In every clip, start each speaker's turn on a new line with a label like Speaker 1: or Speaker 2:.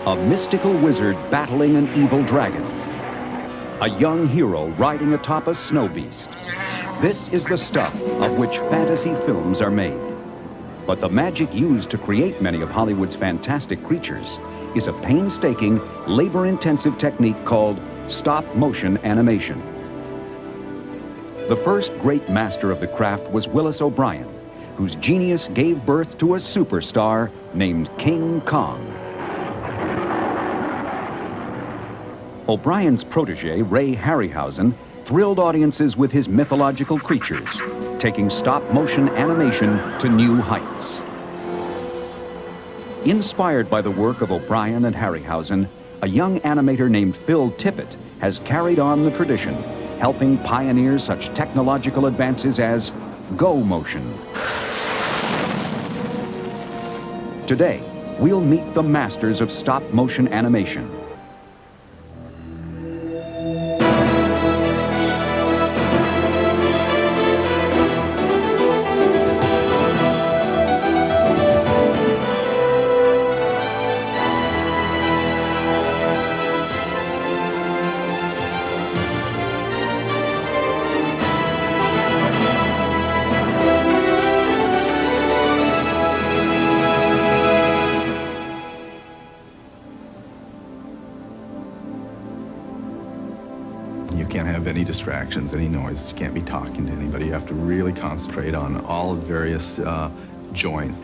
Speaker 1: A mystical wizard battling an evil dragon. A young hero riding atop a snow beast. This is the stuff of which fantasy films are made. But the magic used to create many of Hollywood's fantastic creatures is a painstaking, labor-intensive technique called stop-motion animation. The first great master of the craft was Willis O'Brien, whose genius gave birth to a superstar named King Kong. O'Brien's protege, Ray Harryhausen, thrilled audiences with his mythological creatures, taking stop-motion animation to new heights. Inspired by the work of O'Brien and Harryhausen, a young animator named Phil Tippett has carried on the tradition, helping pioneer such technological advances as go motion. Today, we'll meet the masters of stop-motion animation.
Speaker 2: You can't have any distractions, any noise. You can't be talking to anybody. You have to really concentrate on all the various joints.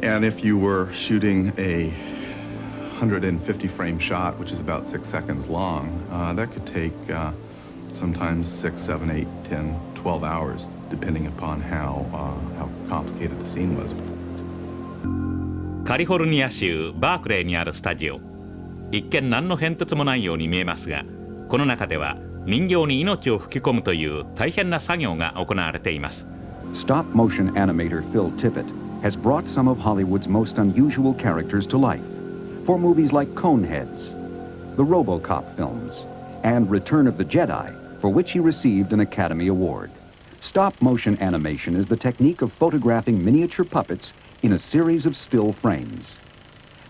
Speaker 2: And if you were shooting a 150 frame shot, which is about 6 seconds long, that could take sometimes 6, 7, 8, 10, 12 hours, depending upon how complicated the scene was.
Speaker 3: カリフォルニア州バークレーにあるスタジオ。一見何の変哲もないように見えますが、この中では人形に命を吹き込むという大変な作業が行われています。
Speaker 1: Stop-motion animator Phil Tippett has brought some of Hollywood's most unusual characters to life for movies like Coneheads, the RoboCop films, and Return of the Jedi, for which he received an Academy Award. Stop-motion animation is the technique of photographing miniature puppets in a series of still frames.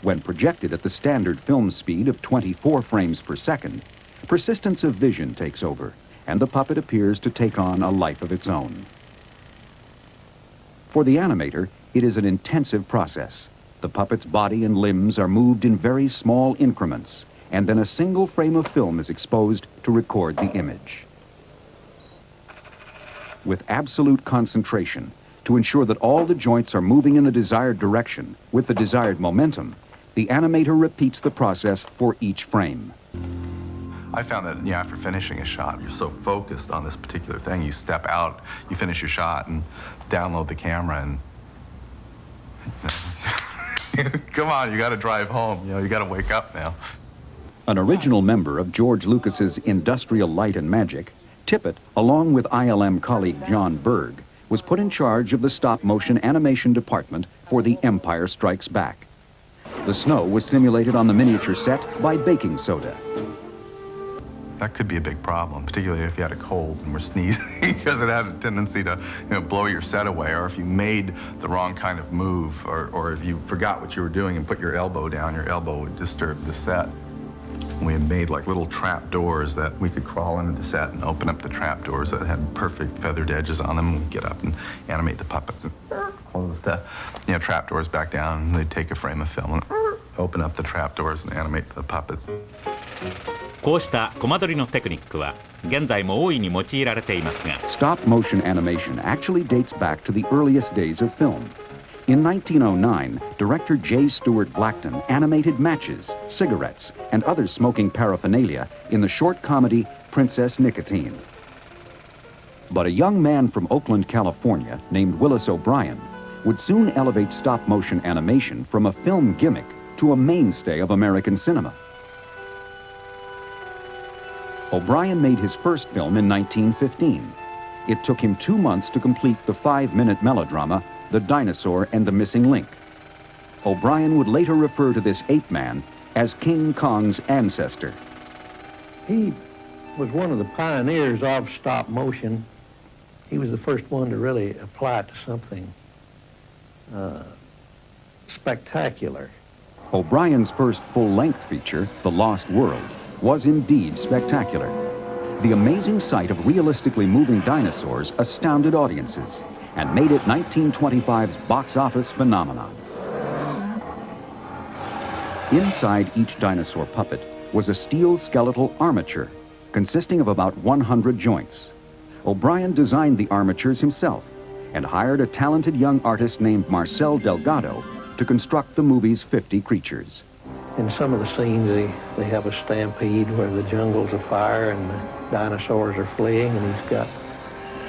Speaker 1: When projected at the standard film speed of 24 frames per second, persistence of vision takes over, and the puppet appears to take on a life of its own. For the animator, it is an intensive process. The puppet's body and limbs are moved in very small increments, and then a single frame of film is exposed to record the image. With absolute concentration, to ensure that all the joints are moving in the desired direction with the desired momentum, the animator repeats the process for each frame.
Speaker 2: I found that after finishing a shot, you're so focused on this particular thing, you step out, you finish your shot, and download the camera, and come on, you got to drive home. You got to wake up now.
Speaker 1: An original member of George Lucas's Industrial Light and Magic, Tippett, along with ILM colleague John Berg, was put in charge of the stop-motion animation department for The Empire Strikes Back. The snow was simulated on the miniature set by baking soda.
Speaker 2: That could be a big problem, particularly if you had a cold and were sneezing, because it had a tendency to blow your set away, or if you made the wrong kind of move, or if you forgot what you were doing and put your elbow down, your elbow would disturb the set. We had made like little trap doors that we could crawl into the set and open up the trap doors that had perfect feathered edges on them. We'd get up and animate the puppets and close the trap doors back down, and they'd take a frame of film and open up the trap doors and animate the puppets.
Speaker 3: こうしたコマ撮りのテクニックは現在も大いに用いられていますが、
Speaker 1: Stop-motion animation actually dates back to the earliest days of film. In 1909, director J. Stuart Blackton animated matches, cigarettes, and other smoking paraphernalia in the short comedy Princess Nicotine. But a young man from Oakland, California, named Willis O'Brien, would soon elevate stop-motion animation from a film gimmick to a mainstay of American cinema. O'Brien made his first film in 1915. It took him 2 months to complete the 5-minute melodrama, The Dinosaur and the Missing Link. O'Brien would later refer to this ape man as King Kong's ancestor.
Speaker 4: He was one of the pioneers of stop motion. He was the first one to really apply it to something spectacular.
Speaker 1: O'Brien's first full-length feature, The Lost World, was indeed spectacular. The amazing sight of realistically moving dinosaurs astounded audiences and made it 1925's box office phenomenon. Inside each dinosaur puppet was a steel skeletal armature consisting of about 100 joints. O'Brien designed the armatures himself and hired a talented young artist named Marcel Delgado to construct the movie's 50 creatures.
Speaker 4: In some of the scenes, they have a stampede where the jungle's afire and the dinosaurs are fleeing, and he's got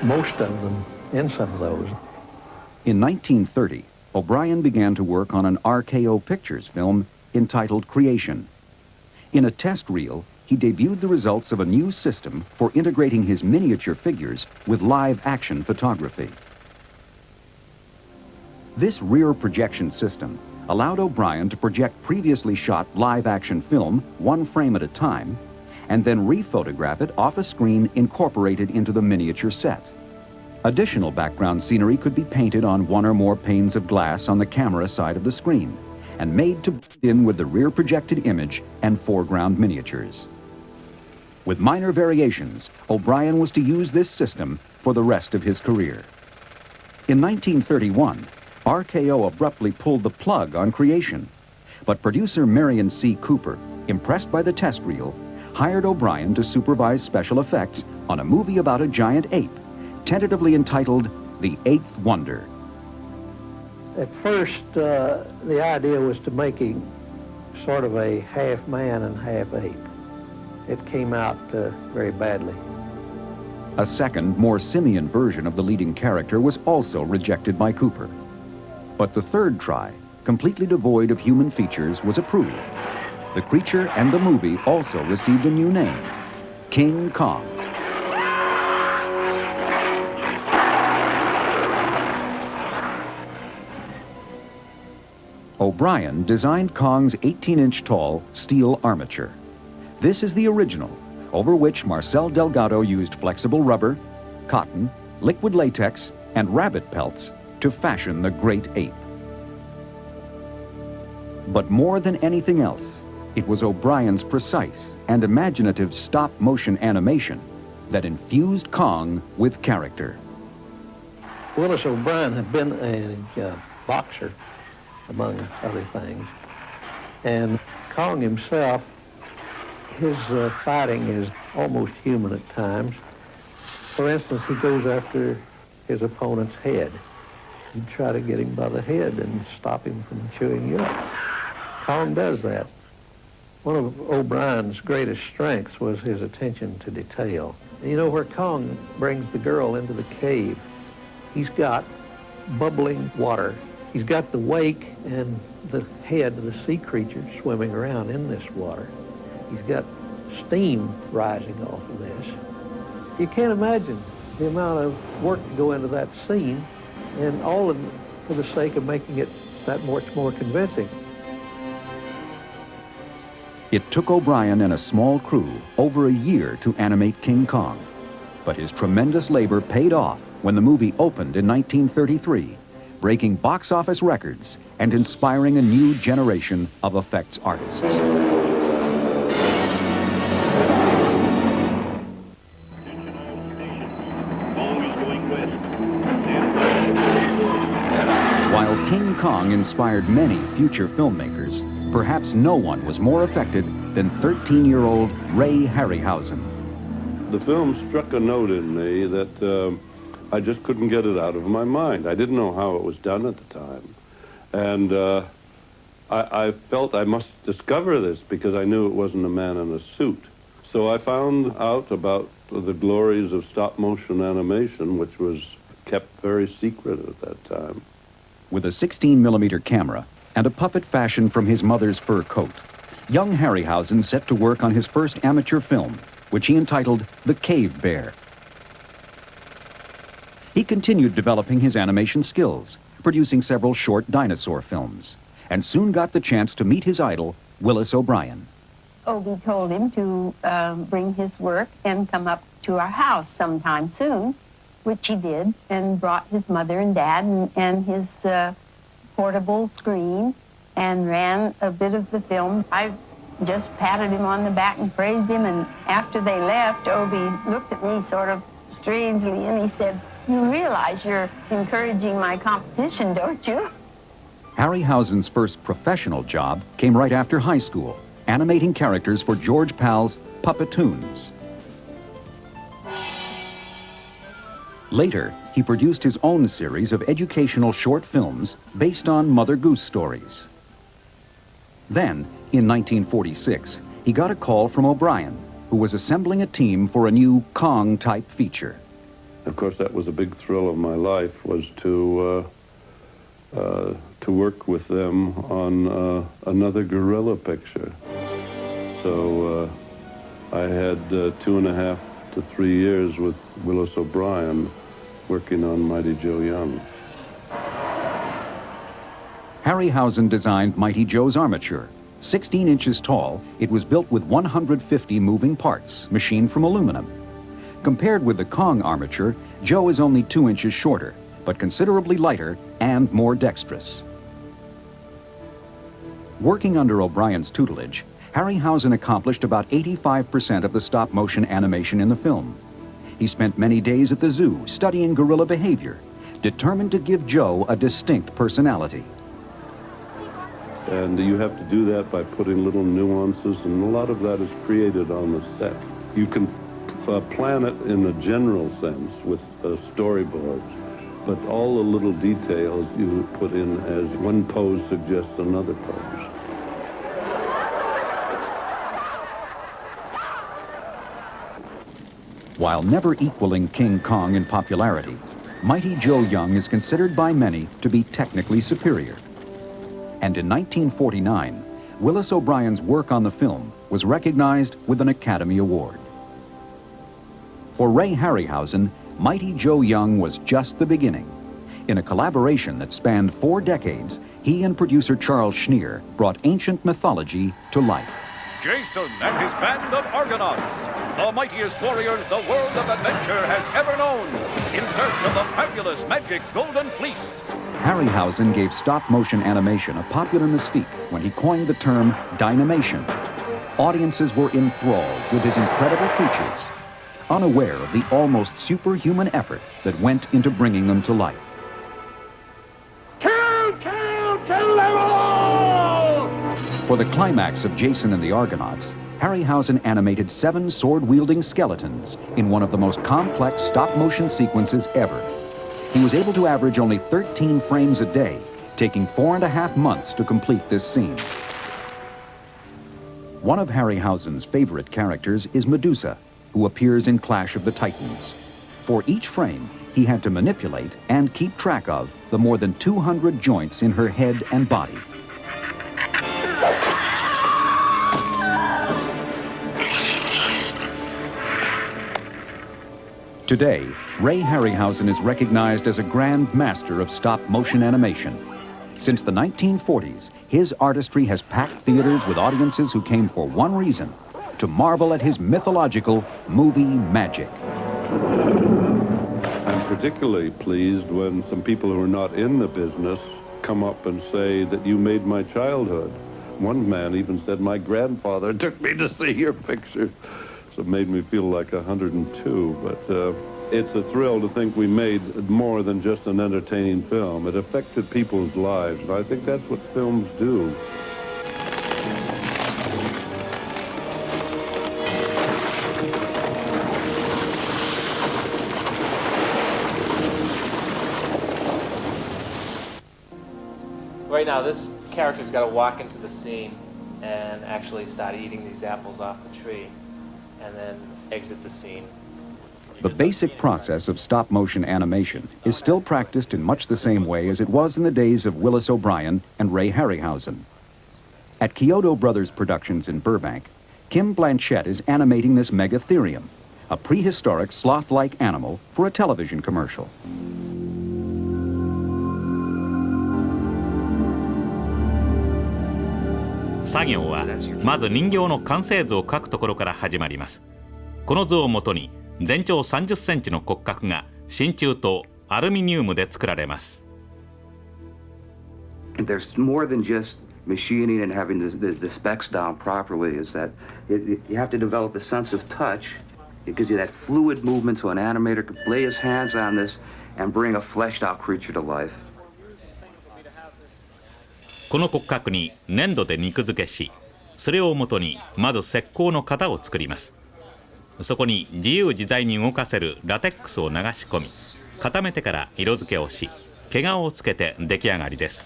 Speaker 4: most of them in some of those.
Speaker 1: In 1930, O'Brien began to work on an RKO Pictures film entitled Creation. In a test reel, he debuted the results of a new system for integrating his miniature figures with live-action photography. This rear projection system allowed O'Brien to project previously shot live-action film one frame at a time and then rephotograph it off a screen incorporated into the miniature set. Additional background scenery could be painted on one or more panes of glass on the camera side of the screen and made to blend in with the rear projected image and foreground miniatures. With minor variations, O'Brien was to use this system for the rest of his career. In 1931, RKO abruptly pulled the plug on Creation, but producer Marion C. Cooper, impressed by the test reel, hired O'Brien to supervise special effects on a movie about a giant ape, tentatively entitled The Eighth Wonder.
Speaker 4: At first, the idea was to make him sort of a half man and half ape. It came out very badly.
Speaker 1: A second, more simian version of the leading character was also rejected by Cooper. But the third try, completely devoid of human features, was approved. The creature and the movie also received a new name, King Kong. O'Brien designed Kong's 18-inch tall steel armature. This is the original, over which Marcel Delgado used flexible rubber, cotton, liquid latex, and rabbit pelts to fashion the great ape. But more than anything else, it was O'Brien's precise and imaginative stop-motion animation that infused Kong with character.
Speaker 4: Willis O'Brien had been a boxer, among other things. And Kong himself, his fighting is almost human at times. For instance, he goes after his opponent's head. He'd try to get him by the head and stop him from chewing you up. Kong does that. One of O'Brien's greatest strengths was his attention to detail. And you know, where Kong brings the girl into the cave, he's got bubbling water. He's got the wake and the head of the sea creature swimming around in this water. He's got steam rising off of this. You can't imagine the amount of work to go into that scene, and all of it for the sake of making it that much more convincing.
Speaker 1: It took O'Brien and a small crew over a year to animate King Kong, but his tremendous labor paid off when the movie opened in 1933, breaking box office records and inspiring a new generation of effects artists. While King Kong inspired many future filmmakers, perhaps no one was more affected than 13-year-old Ray Harryhausen.
Speaker 5: The film struck a note in me that I just couldn't get it out of my mind. I didn't know how it was done at the time. And I felt I must discover this because I knew it wasn't a man in a suit. So I found out about the glories of stop-motion animation, which was kept very secret at that time.
Speaker 1: With a 16mm camera and a puppet fashioned from his mother's fur coat, young Harryhausen set to work on his first amateur film, which he entitled The Cave Bear. He continued developing his animation skills, producing several short dinosaur films, and soon got the chance to meet his idol, Willis O'Brien.
Speaker 6: Obie told him to bring his work and come up to our house sometime soon, which he did, and brought his mother and dad and his portable screen and ran a bit of the film. I just patted him on the back and praised him, and after they left, Obie looked at me sort of strangely, and he said, "You realize you're encouraging my competition, don't you?"
Speaker 1: Harryhausen's first professional job came right after high school, animating characters for George Pal's Puppetoons. Later, he produced his own series of educational short films based on Mother Goose stories. Then, in 1946, he got a call from O'Brien, who was assembling a team for a new Kong-type feature.
Speaker 5: Of course, that was a big thrill of my life, was to work with them on another gorilla picture. So I had 2.5 to 3 years with Willis O'Brien working on Mighty Joe Young.
Speaker 1: Harryhausen designed Mighty Joe's armature. 16 inches tall, it was built with 150 moving parts, machined from aluminum. Compared with the Kong armature, Joe is only 2 inches shorter, but considerably lighter and more dexterous. Working under O'Brien's tutelage, Harryhausen accomplished about 85% of the stop-motion animation in the film. He spent many days at the zoo studying gorilla behavior, determined to give Joe a distinct personality.
Speaker 5: And you have to do that by putting little nuances, and a lot of that is created on the set. You can plan it in a general sense with storyboards, but all the little details you put in as one pose suggests another pose.
Speaker 1: While never equaling King Kong in popularity, Mighty Joe Young is considered by many to be technically superior. And in 1949, Willis O'Brien's work on the film was recognized with an Academy Award. For Ray Harryhausen, Mighty Joe Young was just the beginning. In a collaboration that spanned 4 decades, he and producer Charles Schneer brought ancient mythology to life.
Speaker 7: Jason and his band of Argonauts, the mightiest warriors the world of adventure has ever known, in search of the fabulous magic Golden Fleece.
Speaker 1: Harryhausen gave stop-motion animation a popular mystique when he coined the term dynamation. Audiences were enthralled with his incredible creatures, unaware of the almost superhuman effort that went into bringing them to life. For the climax of Jason and the Argonauts, Harryhausen animated 7 sword-wielding skeletons in one of the most complex stop-motion sequences ever. He was able to average only 13 frames a day, taking 4.5 months to complete this scene. One of Harryhausen's favorite characters is Medusa, who appears in Clash of the Titans. For each frame, he had to manipulate and keep track of the more than 200 joints in her head and body. Today, Ray Harryhausen is recognized as a grand master of stop-motion animation. Since the 1940s, his artistry has packed theaters with audiences who came for one reason: to marvel at his mythological movie magic.
Speaker 5: I'm particularly pleased when some people who are not in the business come up and say that you made my childhood. One man even said, "My grandfather took me to see your picture." So it made me feel like 102, but it's a thrill to think we made more than just an entertaining film. It affected people's lives, and I think that's what films do.
Speaker 8: Right now, this character's got to walk into the scene and actually start eating these apples off the tree, and then exit the scene.
Speaker 1: The basic process of stop-motion animation is still practiced in much the same way as it was in the days of Willis O'Brien and Ray Harryhausen. At Kyoto Brothers Productions in Burbank, Kim Blanchett is animating this Megatherium, a prehistoric sloth-like animal, for a television commercial.
Speaker 3: 作業はまず人形の完成図を描くところから始まります。この図をもとに全長30センチの骨格が真鍮とアルミニウムで作られます。
Speaker 9: There's more than just machining and having the specs down properly is that you have to develop a sense of touch. It gives you that fluid movement so an animator can lay his hands on this and bring a fleshed out creature to life.
Speaker 3: この骨格に粘土で肉付けし、それをもとにまず石膏の型を作ります。そこに自由自在に動かせるラテックスを流し込み、固めてから色付けをし、毛皮をつけて出来上がりです。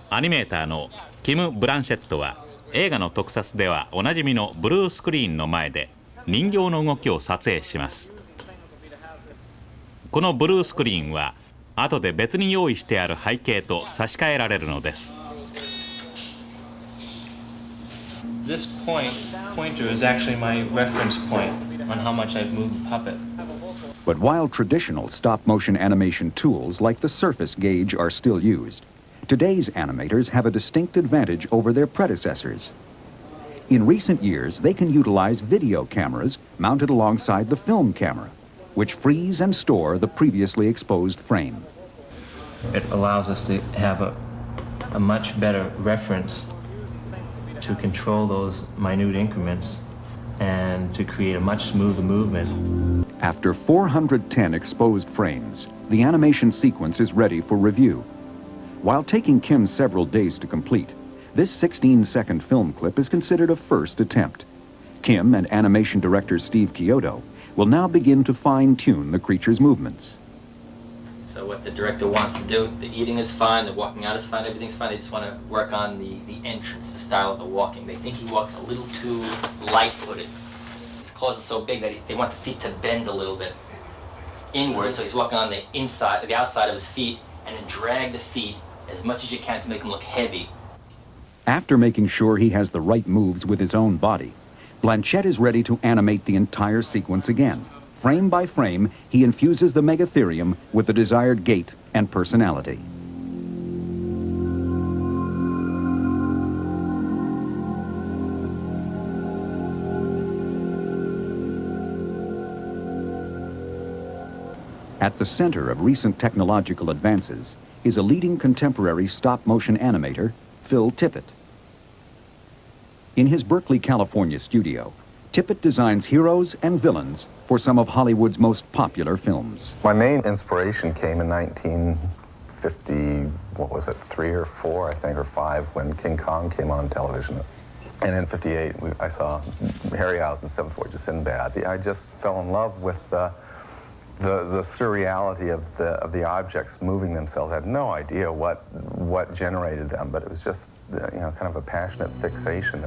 Speaker 3: アニメーターのキム・ブランシェットは映画の特撮ではおなじみのブルースクリーンの前で人形の動きを撮影します。このブルースクリーンは後で別に用意してある背景と差し替えられるのです。
Speaker 8: This pointer is actually my reference point on how much I've moved the puppet.
Speaker 1: But while traditional stop-motion animation tools like the surface gauge are still used, today's animators have a distinct advantage over their predecessors. In recent years, they can utilize video cameras mounted alongside the film camera, which freeze and store the previously exposed frame.
Speaker 8: It allows us to have a much better reference to control those minute increments and to create a much smoother movement.
Speaker 1: After 410 exposed frames, the animation sequence is ready for review. While taking Kim several days to complete, this 16-second film clip is considered a first attempt. Kim and animation director Steve Chiodo will now begin to fine-tune the creature's movements.
Speaker 10: So what the director wants to do, the eating is fine, the walking out is fine, everything's fine. They just want to work on the entrance, the style of the walking. They think he walks a little too light-footed. His claws are so big that they want the feet to bend a little bit inward, so he's walking on the inside, the outside of his feet, and then drag the feet as much as you can to make them look heavy.
Speaker 1: After making sure he has the right moves with his own body, Blanchett is ready to animate the entire sequence again. Frame by frame, he infuses the megatherium with the desired gait and personality. At the center of recent technological advances is a leading contemporary stop-motion animator, Phil Tippett. In his Berkeley, California studio, Tippett designs heroes and villains for some of Hollywood's most popular films.
Speaker 2: My main inspiration came in 1950, what was it, 3 or 4, I think, or 5, when King Kong came on television. And in 58, I saw Harryhausen's Seventh Voyage of Sinbad. I just fell in love with the surreality of the objects moving themselves. I had no idea what generated them, but it was just kind of a passionate fixation.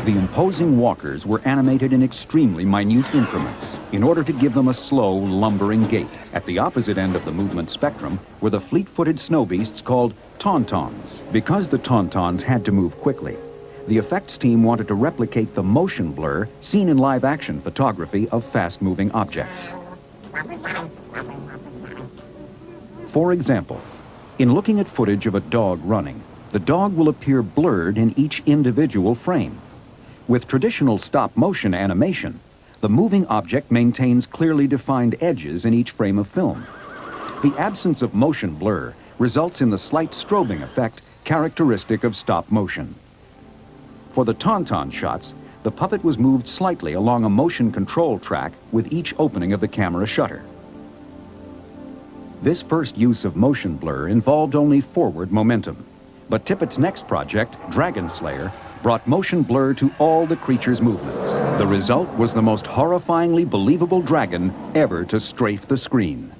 Speaker 1: The imposing walkers were animated in extremely minute increments in order to give them a slow, lumbering gait. At the opposite end of the movement spectrum were the fleet-footed snow beasts called tauntauns. Because the tauntauns had to move quickly, the effects team wanted to replicate the motion blur seen in live-action photography of fast-moving objects. For example, in looking at footage of a dog running, the dog will appear blurred in each individual frame. With traditional stop-motion animation, the moving object maintains clearly defined edges in each frame of film. The absence of motion blur results in the slight strobing effect characteristic of stop-motion. For the tauntaun shots, the puppet was moved slightly along a motion control track with each opening of the camera shutter. This first use of motion blur involved only forward momentum, but Tippett's next project, Dragon Slayer, brought motion blur to all the creature's movements. The result was the most horrifyingly believable dragon ever to strafe the screen.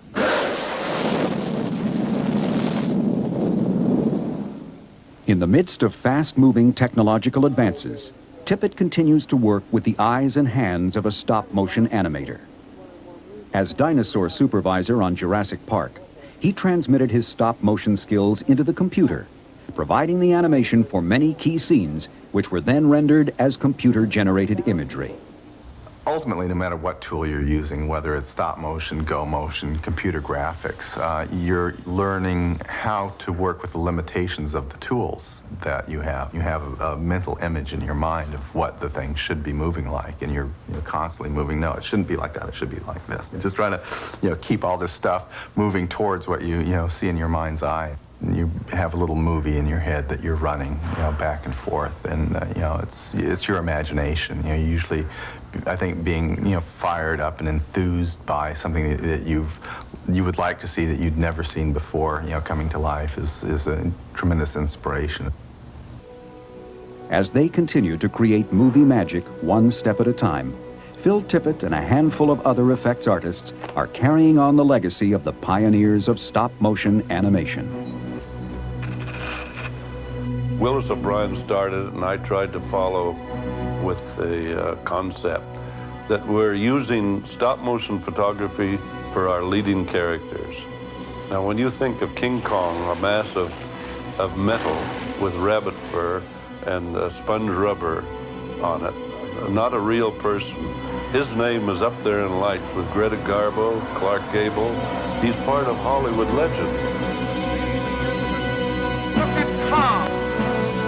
Speaker 1: In the midst of fast-moving technological advances, Tippett continues to work with the eyes and hands of a stop-motion animator. As dinosaur supervisor on Jurassic Park, he transmitted his stop-motion skills into the computer, providing the animation for many key scenes, which were then rendered as computer-generated imagery.
Speaker 2: Ultimately, no matter what tool you're using, whether it's stop motion, go motion, computer graphics, you're learning how to work with the limitations of the tools that you have. You have a mental image in your mind of what the thing should be moving like, and you're constantly moving. No, it shouldn't be like that. It should be like this. You're just trying to, keep all this stuff moving towards what you see in your mind's eye. You have a little movie in your head that you're running, back and forth, and it's your imagination. Usually, I think being fired up and enthused by something that you would like to see that you'd never seen before, coming to life is a tremendous inspiration.
Speaker 1: As they continue to create movie magic one step at a time, Phil Tippett and a handful of other effects artists are carrying on the legacy of the pioneers of stop-motion animation.
Speaker 5: Willis O'Brien started it, and I tried to follow with the concept that we're using stop-motion photography for our leading characters. Now, when you think of King Kong, a mass of metal with rabbit fur and sponge rubber on it, not a real person. His name is up there in lights with Greta Garbo, Clark Gable. He's part of Hollywood legend.
Speaker 11: Look at Kong,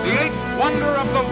Speaker 11: the eighth wonder of the